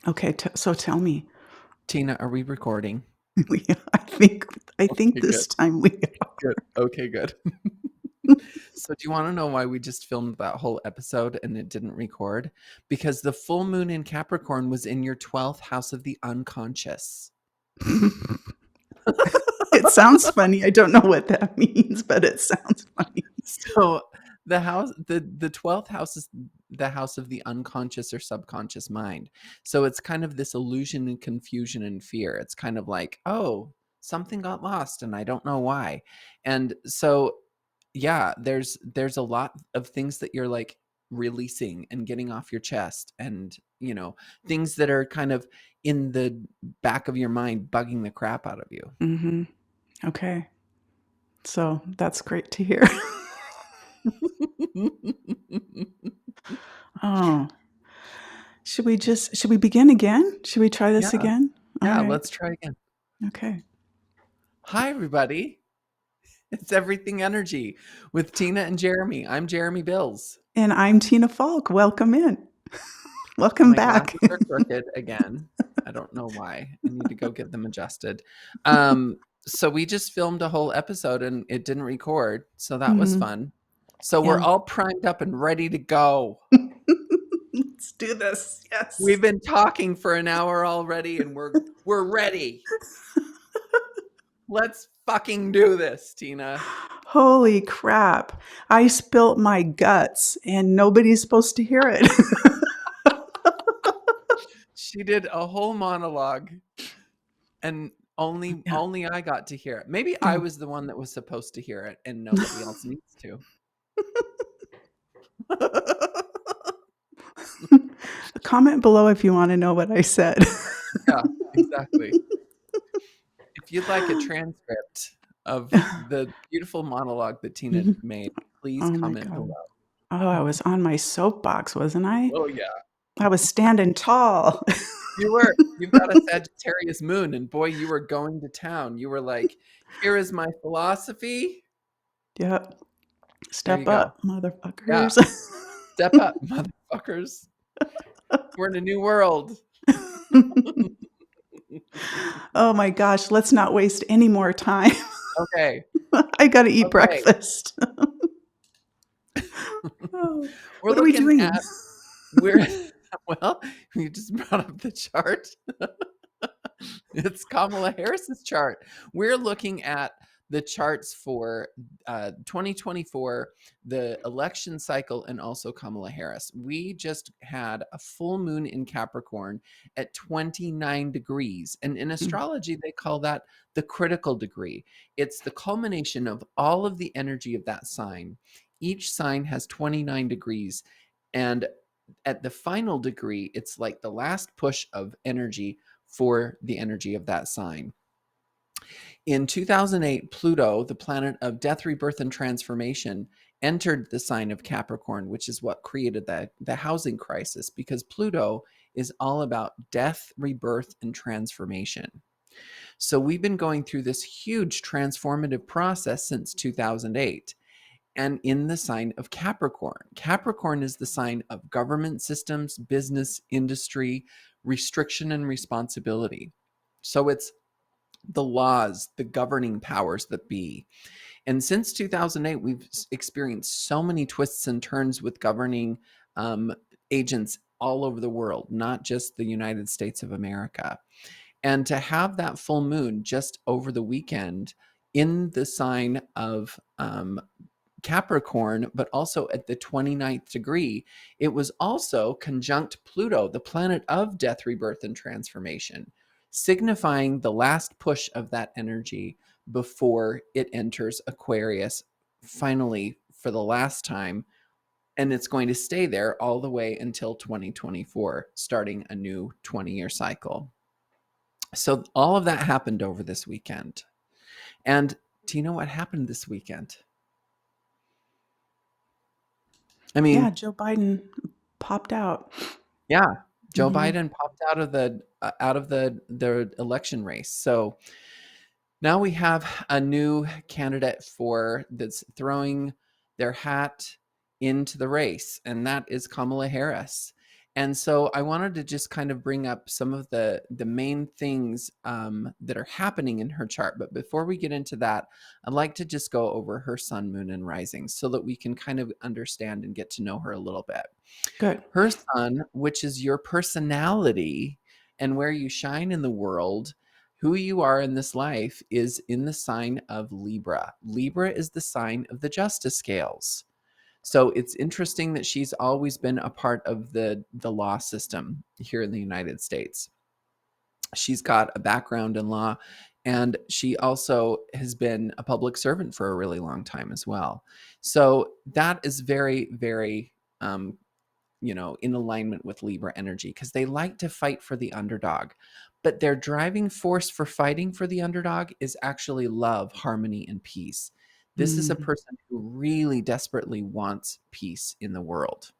Okay, so tell me. Tina, are we recording? Yeah, I think Okay, good. this time we Good. Okay, good. So, do you want to know why we just filmed that whole episode and it didn't record? Because the full moon in Capricorn was in your 12th house of the unconscious. It sounds funny. I don't know what that means, but it sounds funny. So, the 12th house is the house of the unconscious or subconscious mind. So, it's kind of this illusion and confusion and fear. It's kind of like, oh, something got lost and I don't know why. And so yeah, there's a lot of things that you're like releasing and getting off your chest, and things that are kind of in the back of your mind bugging the crap out of you. Mhm. Okay. So, that's great to hear. Oh, should we begin again? Should we try this Yeah, again? All yeah, right. let's try again. Okay. Hi everybody, it's Everything Energy with Tina and Jeremy. I'm Jeremy Bills. And I'm Tina Falk. Welcome in. Welcome My back. glasses are crooked again. I don't know why. I need to go get them adjusted. So we just filmed a whole episode and it didn't record, so that was Mhm. fun. So we're Yeah. all primed up and ready to go. Let's do this. We've Yes. been talking for an hour already and we're ready. Let's fucking do this, Tina. Holy crap. I spilt my guts and nobody's supposed to hear it. She did a whole monologue and Yeah. only I got to hear it. Maybe I Oh. was the one that was supposed to hear it and nobody else needs to. Comment below if you want to know what I said. Yeah, exactly. If you'd like a transcript of the beautiful monologue that Tina Mhm. made, please Oh my comment God. below. Oh, I was on my soapbox, wasn't I? Oh yeah, I was standing tall. you were. You've got a Sagittarius moon, and boy, you were going to town. You were like, "Here is my philosophy." Yep. There you Step go. up, Yeah, motherfuckers. step up, motherfuckers. We're in a new world. Oh my gosh, let's not waste any more time. Okay, I gotta eat okay. breakfast. Oh, We're what are we looking doing? at we're well. You just brought up the chart. It's Kamala Harris's chart. We're looking at the charts for 2024, the election cycle, and also Kamala Harris. We just had a full moon in Capricorn at 29 degrees. And in Mm, astrology, they call that the critical degree. It's the culmination of all of the energy of that sign. Each sign has 29 degrees. And at the final degree, it's like the last push of energy for the energy of that sign. In 2008, Pluto, the planet of death, rebirth, and transformation, entered the sign of Capricorn, which is what created the housing crisis, because Pluto is all about death, rebirth, and transformation. So we've been going through this huge transformative process since 2008 and in the sign of Capricorn. Capricorn is the sign of government systems, business, industry, restriction, and responsibility. So it's the laws, the governing powers that be. And since 2008, we've experienced so many twists and turns with governing um, agents all over the world, not just the United States of America. And to have that full moon just over the weekend in the sign of Capricorn, but also at the 29th degree, it was also conjunct Pluto, the planet of death, rebirth, and transformation, signifying the last push of that energy before it enters Aquarius, finally, for the last time. And it's going to stay there all the way until 2024, starting a new 20-year cycle. So, all of that happened over this weekend. And do you know what happened this weekend? I yeah, mean, Joe Biden popped out. yeah, Joe Mhm. Biden popped out of the election race. So now we have a new candidate for that's throwing their hat into the race, and that is Kamala Harris. And so I wanted to just kind of bring up some of the main things that are happening in her chart. But before we get into that, I'd like to just go over her sun, moon, and rising so that we can kind of understand and get to know her a little bit. Good. Her sun, which is your personality and where you shine in the world, who you are in this life, is in the sign of Libra. Libra is the sign of the justice scales. So it's interesting that she's always been a part of the law system here in the United States. She's got a background in law, and she also has been a public servant for a really long time as well. So that is very, very in alignment with Libra energy, because they like to fight for the underdog. But their driving force for fighting for the underdog is actually love, harmony, and peace. This is a Mm. person who really desperately wants peace in the world.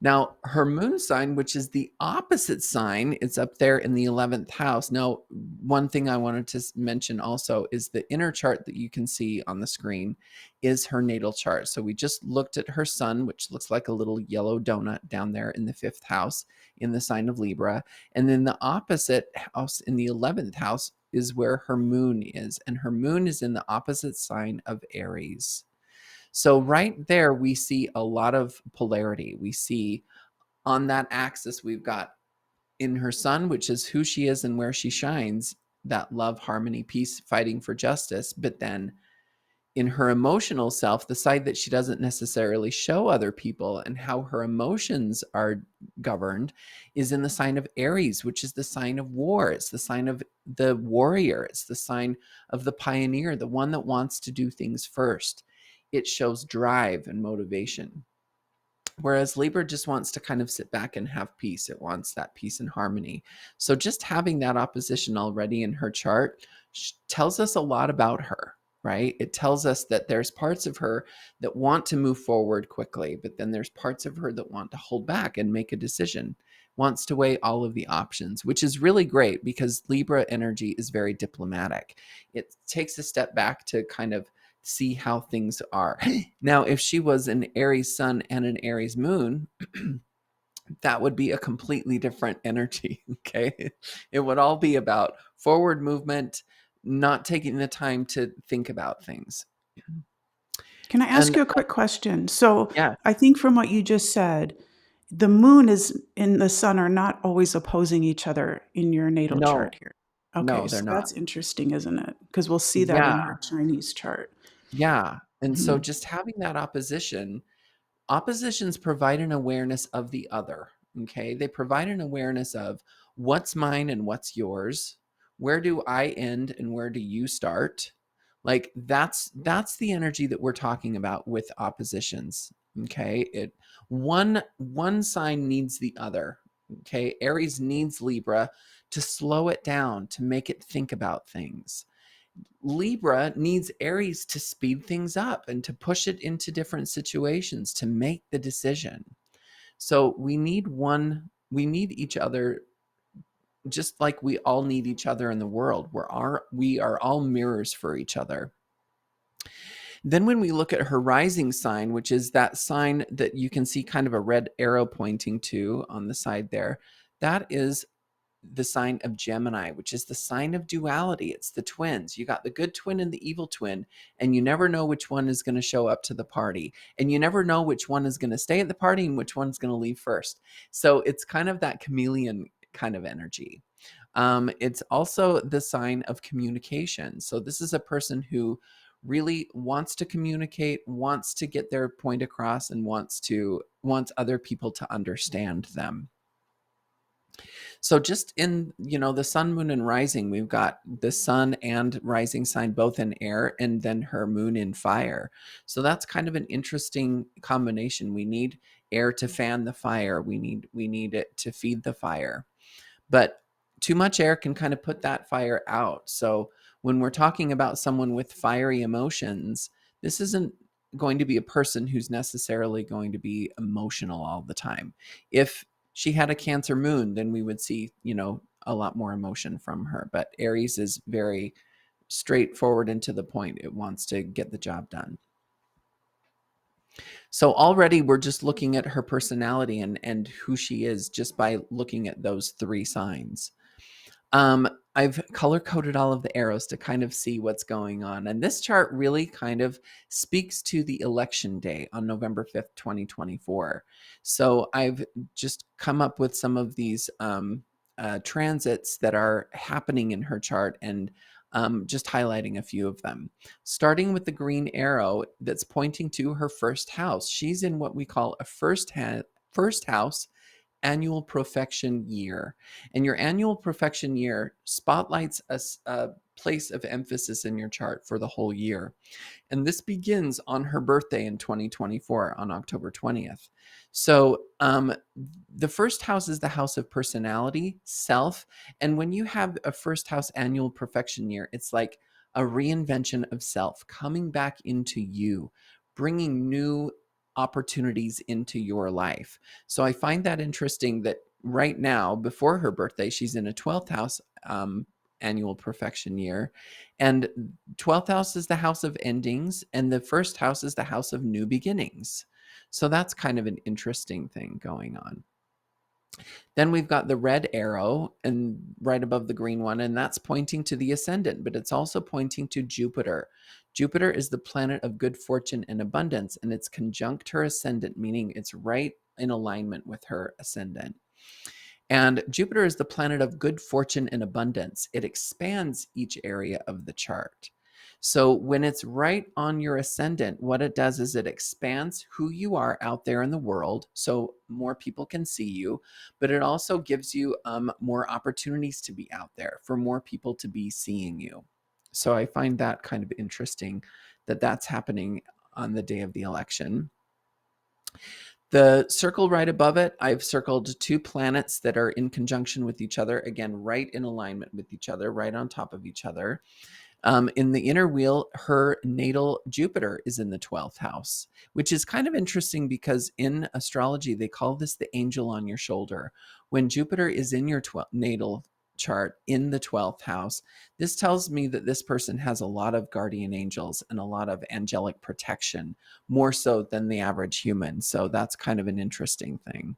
Now, her moon sign, which is the opposite sign, it's up there in the 11th house. Now, one thing I wanted to mention also is the inner chart that you can see on the screen is her natal chart. So we just looked at her sun, which looks like a little yellow donut down there in the 5th house in the sign of Libra. And then the opposite house in the 11th house is where her moon is. And her moon is in the opposite sign of Aries. So right there, we see a lot of polarity. We see on that axis, we've got in her sun, which is who she is and where she shines, that love, harmony, peace, fighting for justice. But then in her emotional self, the side that she doesn't necessarily show other people and how her emotions are governed is in the sign of Aries, which is the sign of war. It's the sign of the warrior. It's the sign of the pioneer, the one that wants to do things first. It shows drive and motivation. Whereas Libra just wants to kind of sit back and have peace. It wants that peace and harmony. So just having that opposition already in her chart tells us a lot about her, right? It tells us that there's parts of her that want to move forward quickly, but then there's parts of her that want to hold back and make a decision, wants to weigh all of the options, which is really great because Libra energy is very diplomatic. It takes a step back to kind of see how things are. Now, if she was an Aries sun and an Aries moon, that would be a completely different energy. Okay. It would all be about forward movement, not taking the time to think about things. Can I ask And you a quick question? So, yeah, I think from what you just said, the moon is and the sun are not always opposing each other in your natal no, chart here. no, Okay, they're so not. that's interesting, isn't it? Because we'll see that in Yeah, her Chinese chart. yeah. And so Mhm. just having that oppositions provide an awareness of the other. Okay. They provide an awareness of what's mine and what's yours. Where do I end and where do you start? Like that's the energy that we're talking about with oppositions. Okay. One sign needs the other. Okay. Aries needs Libra to slow it down, to make it think about things. Libra needs Aries to speed things up and to push it into different situations to make the decision. So we need each other just like we all need each other in the world. We are all mirrors for each other. Then when we look at her rising sign, which is that sign that you can see kind of a red arrow pointing to on the side there, that is the sign of Gemini, which is the sign of duality. It's the twins. You got the good twin and the evil twin, and you never know which one is going to show up to the party. And you never know which one is going to stay at the party and which one's going to leave first. So it's kind of that chameleon kind of energy. It's also the sign of communication. So this is a person who really wants to communicate, wants to get their point across, and wants other people to understand them. So just in, the sun, moon, and rising, we've got the sun and rising sign both in air and then her moon in fire. So that's kind of an interesting combination. We need air to fan the fire. We need it to feed the fire. But too much air can kind of put that fire out. So when we're talking about someone with fiery emotions, this isn't going to be a person who's necessarily going to be emotional all the time. If she had a Cancer moon, then we would see, a lot more emotion from her. But Aries is very straightforward and to the point. It wants to get the job done. So already we're just looking at her personality and who she is just by looking at those three signs. I've color coded all of the arrows to kind of see what's going on. And this chart really kind of speaks to the election day on November 5th, 2024. So I've just come up with some of these transits that are happening in her chart and just highlighting a few of them. Starting with the green arrow that's pointing to her first house. She's in what we call a first house annual profection year. And your annual profection year spotlights a place of emphasis in your chart for the whole year. And this begins on her birthday in 2024 on October 20th. So the first house is the house of personality, self. And when you have a first house annual profection year, it's like a reinvention of self, coming back into you, bringing new opportunities into your life. So I find that interesting that right now, before her birthday, she's in a 12th house annual perfection year. And 12th house is the house of endings, and the first house is the house of new beginnings. So that's kind of an interesting thing going on. Then we've got the red arrow and right above the green one, and that's pointing to the ascendant, but it's also pointing to Jupiter. Jupiter is the planet of good fortune and abundance, and it's conjunct her ascendant, meaning it's right in alignment with her ascendant. And Jupiter is the planet of good fortune and abundance. It expands each area of the chart. So when it's right on your ascendant, what it does is it expands who you are out there in the world so more people can see you, but it also gives you more opportunities to be out there for more people to be seeing you. So I find that kind of interesting that that's happening on the day of the election. The circle right above it, I've circled two planets that are in conjunction with each other, again, right in alignment with each other, right on top of each other. In the inner wheel, her natal Jupiter is in the 12th house, which is kind of interesting because in astrology, they call this the angel on your shoulder. When Jupiter is in your natal chart in the 12th house, this tells me that this person has a lot of guardian angels and a lot of angelic protection, more so than the average human. So that's kind of an interesting thing.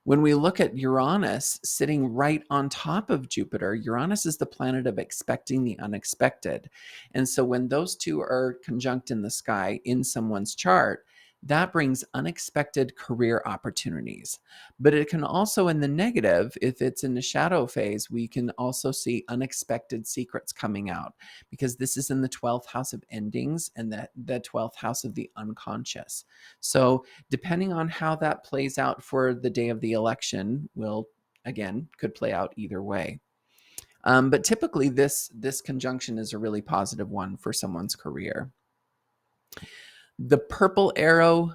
When we look at Uranus sitting right on top of Jupiter, Uranus is the planet of expecting the unexpected. And so when those two are conjunct in the sky in someone's chart, that brings unexpected career opportunities. But it can also, in the negative, if it's in the shadow phase, we can also see unexpected secrets coming out because this is in the 12th house of endings and the 12th house of the unconscious. So depending on how that plays out for the day of the election will, again, could play out either way. But typically this conjunction is a really positive one for someone's career. The purple arrow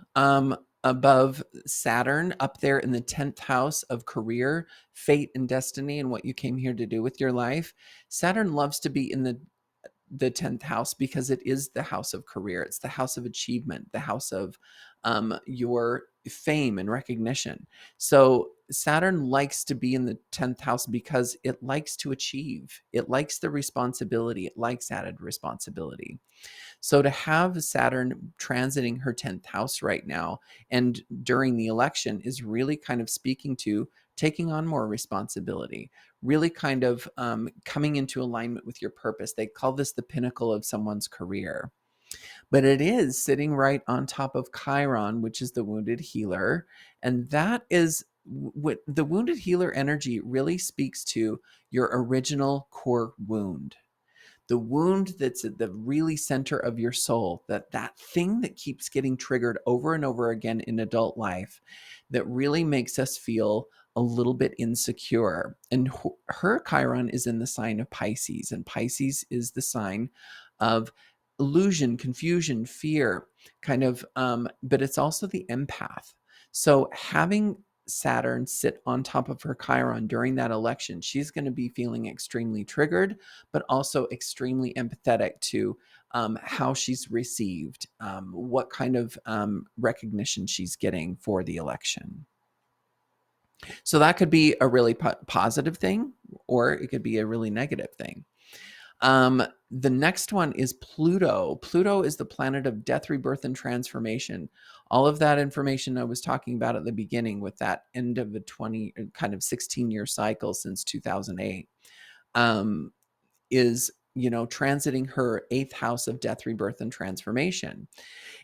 above Saturn up there in the 10th house of career, fate and destiny and what you came here to do with your life. Saturn loves to be in the 10th house because it is the house of career. It's the house of achievement, the house of your fame and recognition. So Saturn likes to be in the 10th house because it likes to achieve. It likes the responsibility. It likes added responsibility. So to have Saturn transiting her 10th house right now and during the election is really kind of speaking to taking on more responsibility, really kind of coming into alignment with your purpose. They call this the pinnacle of someone's career. But it is sitting right on top of Chiron, which is the wounded healer. And that is what the wounded healer energy really speaks to your original core wound, the wound that's at the really center of your soul, that thing that keeps getting triggered over and over again in adult life that really makes us feel a little bit insecure. And her Chiron is in the sign of Pisces, and Pisces is the sign of illusion, confusion, fear, kind of, but it's also the empath. So having Saturn sit on top of her Chiron during that election, she's going to be feeling extremely triggered, but also extremely empathetic to how she's received, what kind of recognition she's getting for the election. So that could be a really positive thing, or it could be a really negative thing. The next one is Pluto. Pluto is the planet of death, rebirth, and transformation. All of that information I was talking about at the beginning with that end of the 16-year cycle since 2008, um, is, transiting her eighth house of death, rebirth, and transformation.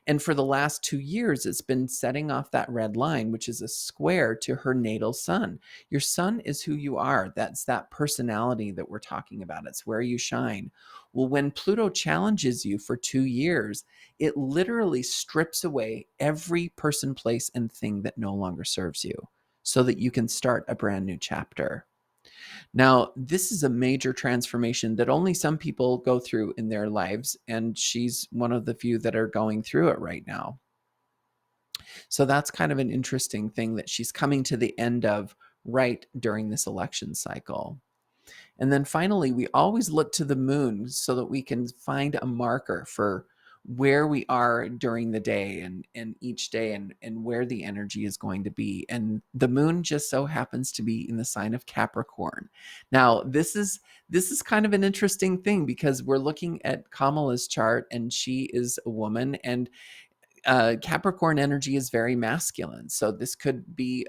And for the last 2 years, it's been setting off that red line, which is a square to her natal sun. Your sun is who you are. That's that personality that we're talking about. It's where you shine. Well, when Pluto challenges you for 2 years, it literally strips away every person, place, and thing that no longer serves you so that you can start a brand new chapter. Now, this is a major transformation that only some people go through in their lives, and she's one of the few that are going through it right now. So that's kind of an interesting thing that she's coming to the end of right during this election cycle. And then finally, we always look to the moon so that we can find a marker for where we are during the day and each day and where the energy is going to be. And the moon just so happens to be in the sign of Capricorn. Now, this is kind of an interesting thing because we're looking at Kamala's chart and she is a woman, and Capricorn energy is very masculine. So this could be,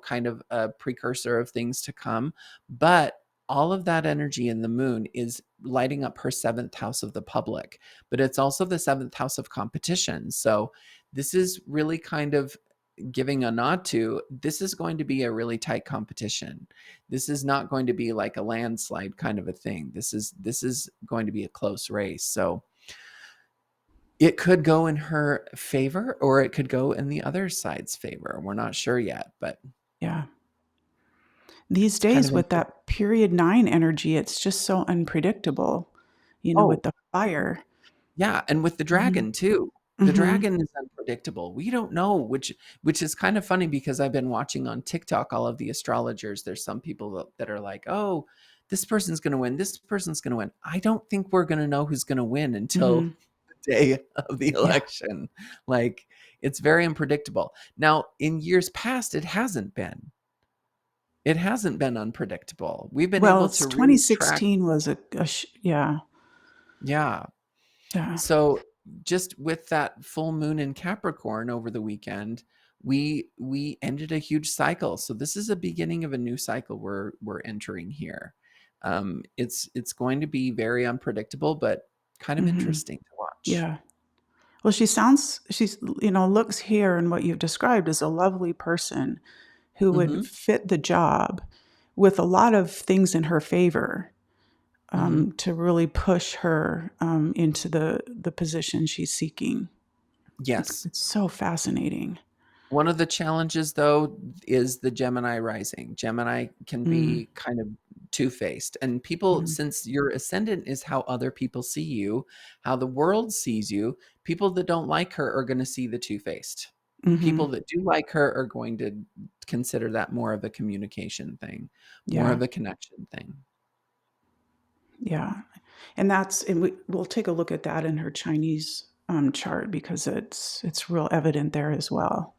kind of a precursor of things to come. But all of that energy in the moon is lighting up her seventh house of the public, but it's also the seventh house of competition. So this is really kind of giving a nod to this is going to be a really tight competition. This is not going to be like a landslide kind of a thing. This is going to be a close race. So it could go in her favor or it could go in the other side's favor. We're not sure yet, but Yeah. These it's kind of days with interesting. that period 9 energy, it's just so unpredictable, with Oh, the fire. yeah, and with the Mhm. dragon too. The Mhm. dragon is unpredictable. We don't know, which is kind of funny because I've been watching on TikTok all of the astrologers. There's some people that are like, "Oh, this person's going to win. This person's going to win." I don't think we're going to know who's going to win until Mhm. the day of the Yeah. election. Like, it's very unpredictable. Now, in years past, it hasn't been. It hasn't been unpredictable. We've been Well, able it's to really track. 2016 was yeah. Yeah. Yeah. So just with that full moon in Capricorn over the weekend, we ended a huge cycle. So this is a beginning of a new cycle we're entering here. It's going to be very unpredictable, but kind of Mhm. interesting to watch. Yeah. Well, she's, looks here and what you've described as a lovely person who would Hmm. fit the job with a lot of things in her favor, Hmm. to really push her, into the position she's seeking. Yes. It's so fascinating. One of the challenges, though, is the Gemini rising. Gemini can Mm, be kind of two-faced. And people, mhm, since your ascendant is how other people see you, how the world sees you, people that don't like her are going to see the two-faced. People mhm. that do like her are going to consider that more of a communication thing, more Yeah, of a connection thing. yeah. And we'll take a look at that in her Chinese, chart because it's real evident there as well.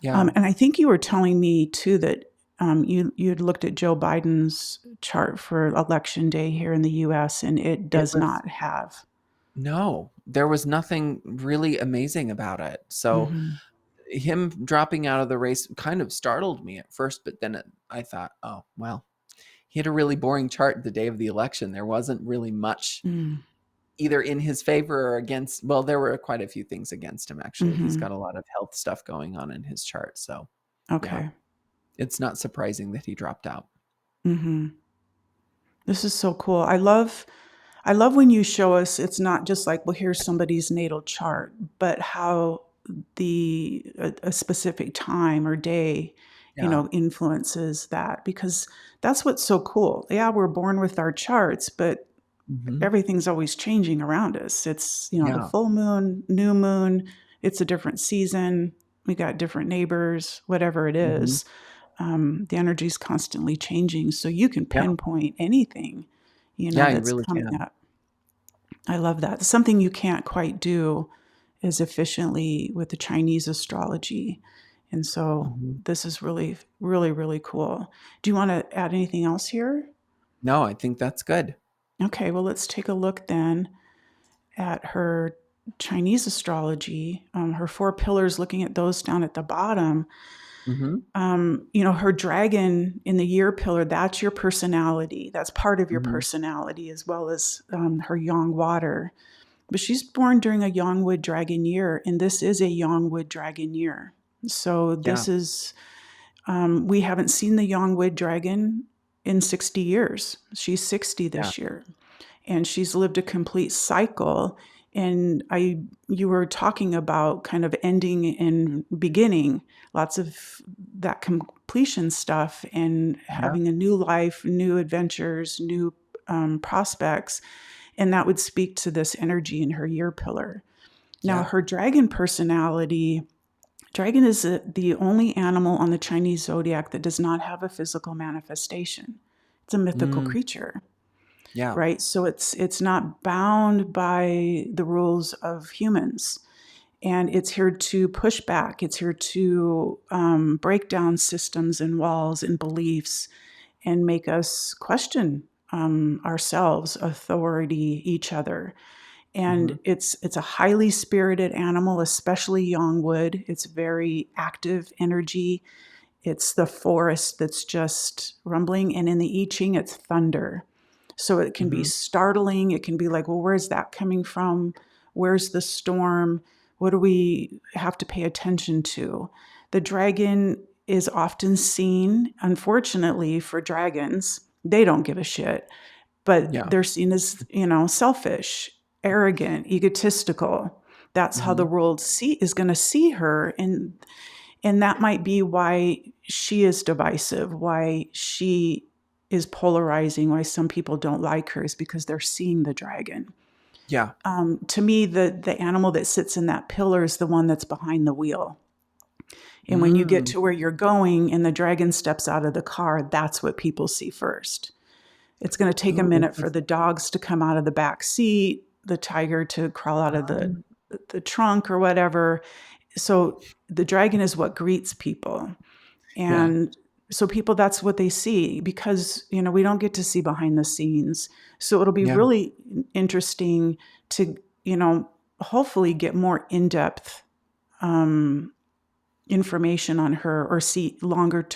Yeah, And I think you were telling me too that, you'd looked at Joe Biden's chart for election day here in the US, and it it does was not have. no, there was nothing really amazing about it. So Mhm, him dropping out of the race kind of startled me at first, but then I thought, oh, well, he had a really boring chart the day of the election. There wasn't really much mm, either in his favor or against. Well, there were quite a few things against him, actually. He's mhm. got a lot of health stuff going on in his chart. So, yeah, Okay. it's not surprising that he dropped out. Mhm. This is so cool. I love when you show us it's not just like, well, here's somebody's natal chart, but how a specific time or day, Yeah. influences that because that's what's so cool. Yeah, we're born with our charts, but Hmm. everything's always changing around us. It's, the Yeah. full moon, new moon, it's a different season. We got different neighbors, whatever it Hmm. is. The energy is constantly changing. So you can Yeah. pinpoint anything, Yeah, you that's really coming can. up. I love that. Something you can't quite do as efficiently with the Chinese astrology. And so Hmm. this is really, really, really cool. Do you want to add anything else here? No, I think that's good. Okay, well, let's take a look then at her Chinese astrology, her 4 pillars, looking at those down at the bottom, Mm-hmm. her dragon in the year pillar, that's your personality. That's part of your Mm-hmm. personality, as well as her yang water. But she's born during a Yangwood dragon year, and this is a Yangwood dragon year. So Yeah. this is, we haven't seen the Yangwood dragon in 60 years. She's 60 Yeah. this year, and she's lived a complete cycle. And you were talking about kind of ending and beginning, lots of that completion stuff, and Yeah. having a new life, new adventures, new prospects. And that would speak to this energy in her year pillar. Now, Yeah. her dragon personality, dragon is the only animal on the Chinese zodiac that does not have a physical manifestation. It's a mythical Mm. creature, Yeah. right? So it's not bound by the rules of humans. And it's here to push back. It's here to break down systems and walls and beliefs and make us question ourselves, authority, each other. Mm-hmm. And it's a highly spirited animal, especially Yangwood. It's very active energy. It's the forest that's just rumbling, and in the I Ching, it's thunder. So it can be Mm-hmm. startling. It can be like, well, where's that coming from? Where's the storm? What do we have to pay attention to? The dragon is often seen, unfortunately, for dragons. They don't give a shit, but Yeah. they're seen as, selfish, arrogant, egotistical. That's how Mm-hmm. the world is going to see her, and that might be why she is divisive, why she is polarizing, why some people don't like her, is because they're seeing the dragon. Yeah. To me, the animal that sits in that pillar is the one that's behind the wheel. And when you get Mm. to where you're going and the dragon steps out of the car, that's what people see first. It's going to take a Ooh, minute for the interesting. dogs to come out of the back seat, the tiger to crawl out of Um, the trunk or whatever. So the dragon is what greets people. yeah. And so people, that's what they see, because, we don't get to see behind the scenes. So it'll be Yeah. really interesting to, hopefully get more in-depth um, information on her, or see longer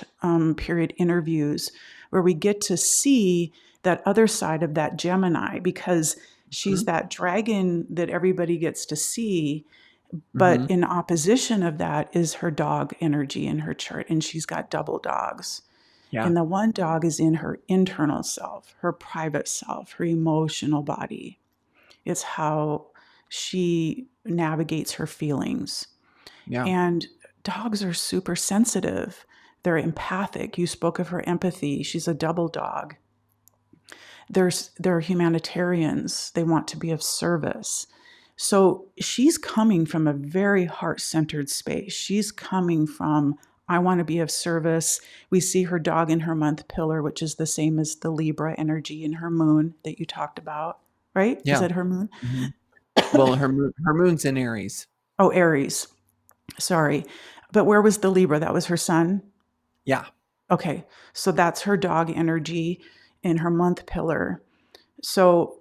period interviews where we get to see that other side of that Gemini, because she's Mm-hmm. that dragon that everybody gets to see. But Mm-hmm. in opposition of that is her dog energy in her chart, and she's got double dogs. Yeah. And the one dog is in her internal self, her private self, her emotional body. It's how she navigates her feelings. Yeah. And dogs are super sensitive. They're empathic. You spoke of her empathy. She's a double dog. They're humanitarians. They want to be of service. So she's coming from a very heart-centered space. She's coming from, I want to be of service. We see her dog in her month pillar, which is the same as the Libra energy in her moon that you talked about, right? Is Yeah. that her moon? Mm-hmm. Well, her moon's in Aries. Oh, Aries. Sorry. But where was the Libra? That was her sun? Yeah. Okay. So that's her dog energy in her month pillar. So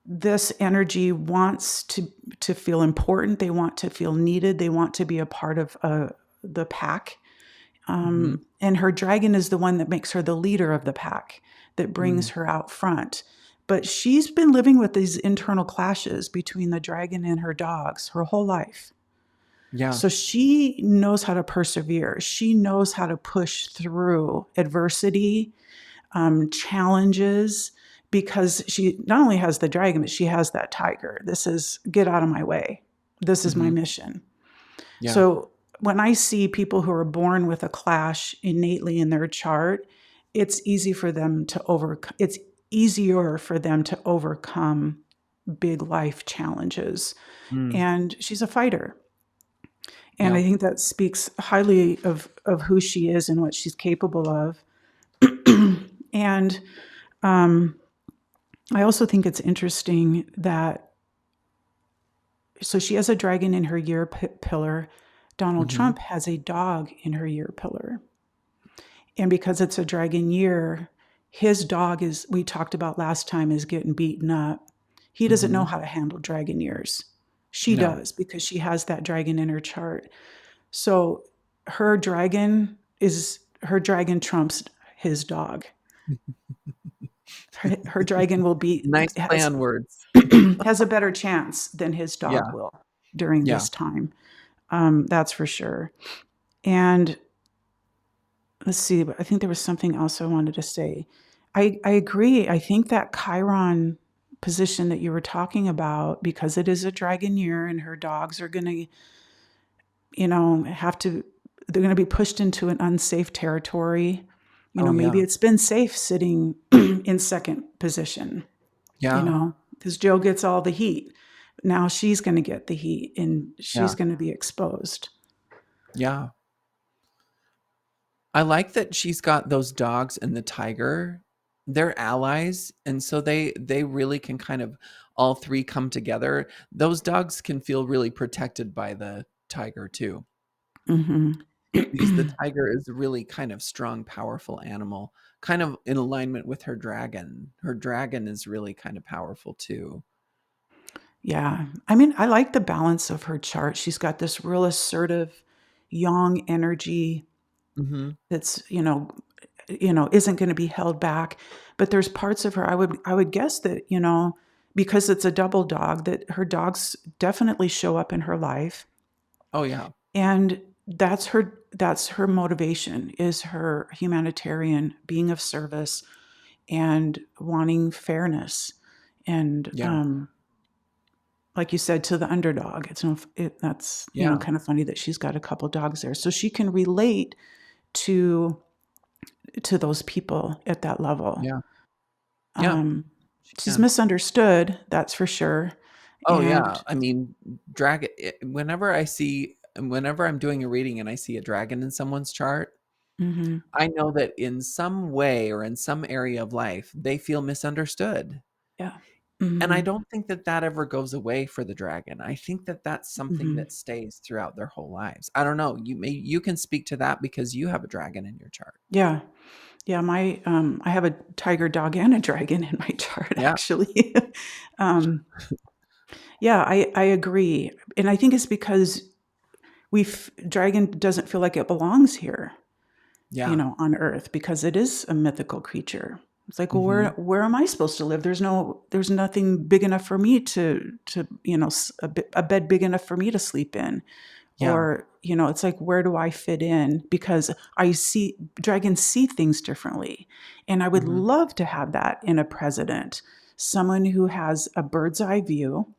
this energy wants to feel important. They want to feel needed. They want to be a part of the pack. Mm-hmm. And her dragon is the one that makes her the leader of the pack, that brings Mm. her out front. But she's been living with these internal clashes between the dragon and her dogs her whole life. Yeah. So she knows how to persevere. She knows how to push through adversity, challenges, because she not only has the dragon, but she has that tiger. This is, get out of my way. This is my Mm-hmm. mission. Yeah. So when I see people who are born with a clash innately in their chart, it's easy for them to overcome. It's easier for them to overcome big life challenges. Mm. And she's a fighter. And Yeah. I think that speaks highly of who she is and what she's capable of. And I also think it's interesting that, so she has a dragon in her year pillar. Donald Mm-hmm. Trump has a dog in her year pillar. And because it's a dragon year, his dog is, we talked about last time, is getting beaten up. He doesn't Mm-hmm. know how to handle dragon years. She No. does because she has that dragon in her chart. So her dragon trumps his dog. Her dragon will be Nice play has on words. has a better chance than his dog Yeah. will during Yeah. this time. That's for sure. And let's see, I think there was something else I wanted to say. I agree. I think that Chiron position that you were talking about, because it is a dragon year and her dogs are going to, they're going to be pushed into an unsafe territory. Oh, Maybe yeah. it's been safe sitting in second position, Yeah. because Joe gets all the heat. Now she's going to get the heat and she's Yeah. going to be exposed. Yeah. I like that she's got those dogs and the tiger. They're allies, and so they really can kind of all three come together. Those dogs can feel really protected by the tiger too, Hmm. because the tiger is a really kind of strong, powerful animal, kind of in alignment with her dragon. Her dragon is really kind of powerful too. Yeah. I mean, I like the balance of her chart. She's got this real assertive, young energy Mhm. that's, isn't going to be held back. But there's parts of her, I would guess that, because it's a double dog, that her dogs definitely show up in her life. Oh, yeah. And that's her motivation, is her humanitarian, being of service and wanting fairness. And Yeah. like you said, to the underdog. That's Yeah. kind of funny that she's got a couple dogs there, so she can relate to those people at that level. Yeah. Yeah. Um, She she's can. misunderstood, that's for sure. Oh, yeah. And I mean, dragon whenever I'm doing a reading and I see a dragon in someone's chart, mhm, I know that in some way or in some area of life, they feel misunderstood. yeah, And I mhm, don't think that that ever goes away for the dragon. I think that that's something mhm, that stays throughout their whole lives. I don't know. You can speak to that because you have a dragon in your chart. yeah, yeah. I have a tiger dog and a dragon in my chart, Yeah. actually. um, yeah, I agree, and I think it's because dragon doesn't feel like it belongs here, Yeah. on Earth, because it is a mythical creature. It's like, well, where Mhm. where am I supposed to live? There's nothing big enough for me to a bed big enough for me to sleep in, Yeah. or it's like, where do I fit in? Because I see dragons see things differently, and I would Mhm. love to have that in a president, someone who has a bird's eye view,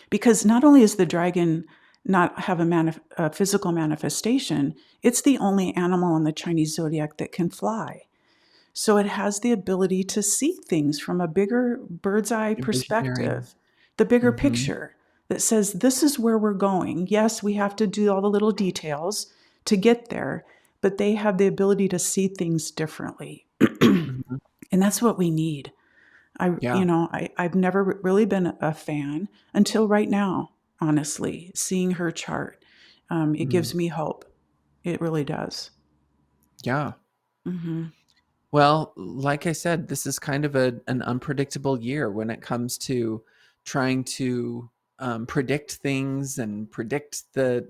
because not only is the dragon not have a physical manifestation, it's the only animal in the Chinese zodiac that can fly. So it has the ability to see things from a bigger bird's eye A visionary. perspective, the bigger Mhm. picture that says, this is where we're going. Yes, we have to do all the little details to get there, but they have the ability to see things differently. Mhm. And that's what we need. Yeah. I've never really been a fan until right now, honestly, seeing her chart. It Mhm. gives me hope. It really does. Yeah. Hmm. Well, like I said, this is kind of an unpredictable year when it comes to trying to predict things and predict the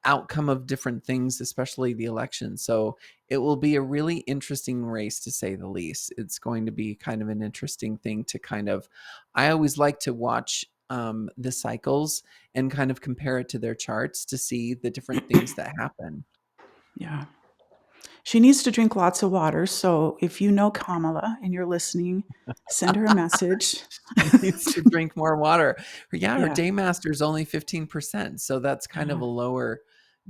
outcome of different things, especially the election. So it will be a really interesting race to say the least. It's going to be kind of an interesting thing to kind of, I always like to watch the cycles and kind of compare it to their charts to see the different things that happen. Yeah. She needs to drink lots of water. So if you know Kamala and you're listening, send her a message. She needs to drink more water. Yeah, her Yeah. daymaster is only 15%, so that's kind of Uh, a lower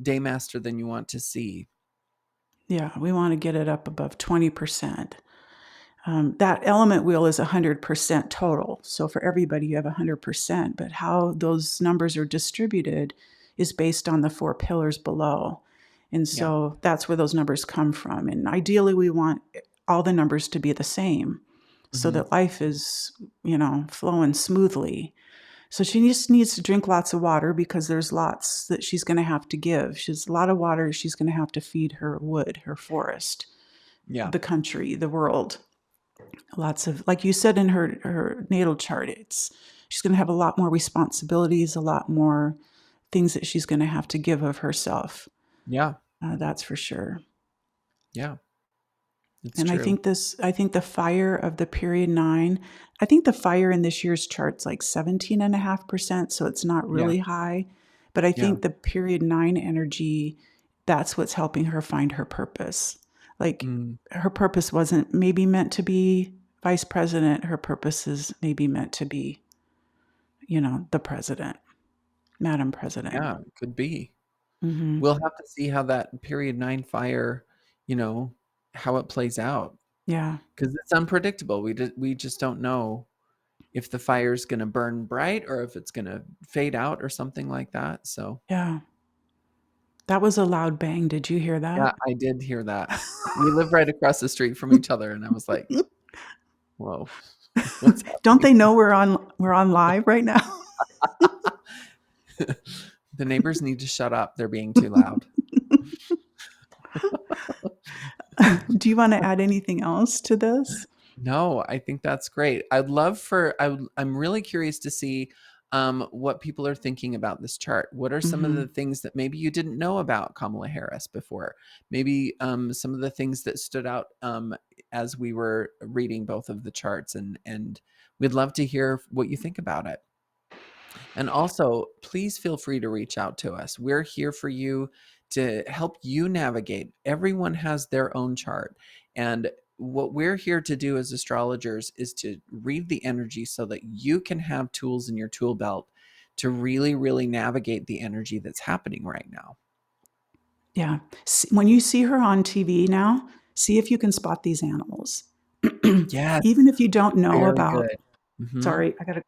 daymaster than you want to see. yeah. We want to get it up above 20%. That element wheel is 100% total. So for everybody, you have 100%. But how those numbers are distributed is based on the four pillars below. And Yeah. so that's where those numbers come from. And ideally, we want all the numbers to be the same so Mhm. that life is, flowing smoothly. So she just needs to drink lots of water, because there's lots that she's going to have to give. She's a lot of water she's going to have to feed her wood, her forest, Yeah. the country, the world. Lots of, like you said in her natal chart, it's she's going to have a lot more responsibilities, a lot more things that she's going to have to give of herself. Yeah. That's for sure. Yeah. It's And I true. think the fire of the period 9, I think the fire in this year's chart's like 17.5%, so it's not Yeah. really high. But I Yeah. think the period 9 energy, that's what's helping her find her purpose. Like, Mm. her purpose wasn't maybe meant to be vice president. Her purpose is maybe meant to be, the president, Madam President. Yeah, it could be. Hmm. We'll have to see how that period 9 fire, you know, how it plays out, Yeah. because it's unpredictable. We just don't know if the fire's gonna burn bright or if it's gonna fade out or something like that, so Yeah. That was a loud bang. Did you hear yeah, that? I did hear that. We live right across the street from each other, and I was like, "Whoa, what's Don't happening?" they know we're on live right now? The neighbors need to shut up, they're being too loud. Do you want to add anything else to this? No, I think that's great. I'm really curious to see what people are thinking about this chart. What are some of the Hmm. things that maybe you didn't know about Kamala Harris before? Maybe some of the things that stood out as we were reading both of the charts, and we'd love to hear what you think about it. And also, please feel free to reach out to us. We're here for you to help you navigate. Everyone has their own chart. And what we're here to do as astrologers is to read the energy so that you can have tools in your tool belt to really, really navigate the energy that's happening right now. Yeah. When you see her on TV now, see if you can spot these animals. Yes, Even if you don't know very about, good. Hmm. sorry, I got to,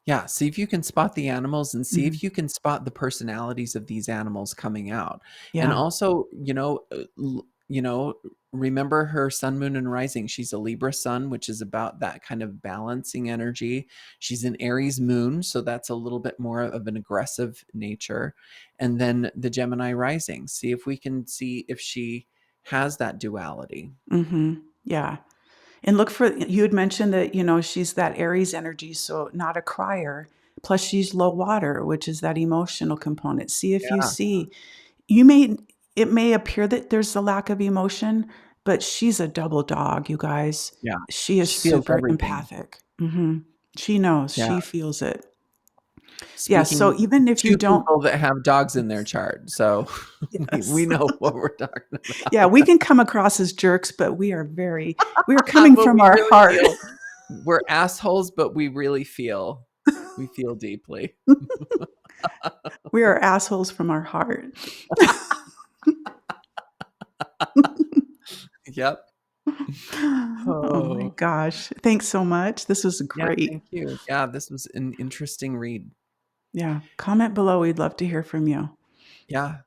Yeah, see if you can spot the animals and see mhm. if you can spot the personalities of these animals coming out. And Yeah. also, remember her sun, moon, and rising. She's a Libra sun, which is about that kind of balancing energy. She's an Aries moon, so that's a little bit more of an aggressive nature. And then the Gemini rising. See if we can see if she has that duality. Yeah. And look for, you had mentioned that, she's that Aries energy, so not a crier. Plus, she's low water, which is that emotional component. See if you Yeah, see, you may, it may appear that there's a lack of emotion, but she's a double dog, you guys. yeah. She is She feels super everything. empathic. She knows, Yeah. she feels it. Yeah. So Speaking even if you 2 don't, people that have dogs in their chart, so we yes. know what we're talking Yeah, we about. can come across as jerks, but we are coming But from we our really heart. feel we're assholes, but we feel deeply. We are assholes from our heart. Yep. Oh my Oh, gosh. Thanks so much. This was yeah, great. thank you. Yeah, this was an interesting read. Yeah. Comment below. We'd love to hear from you. Yeah,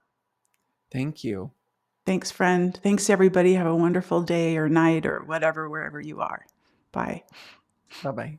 thank you. Thanks, friend. Thanks, everybody. Have a wonderful day or night or whatever, wherever you are. Bye. Bye-bye.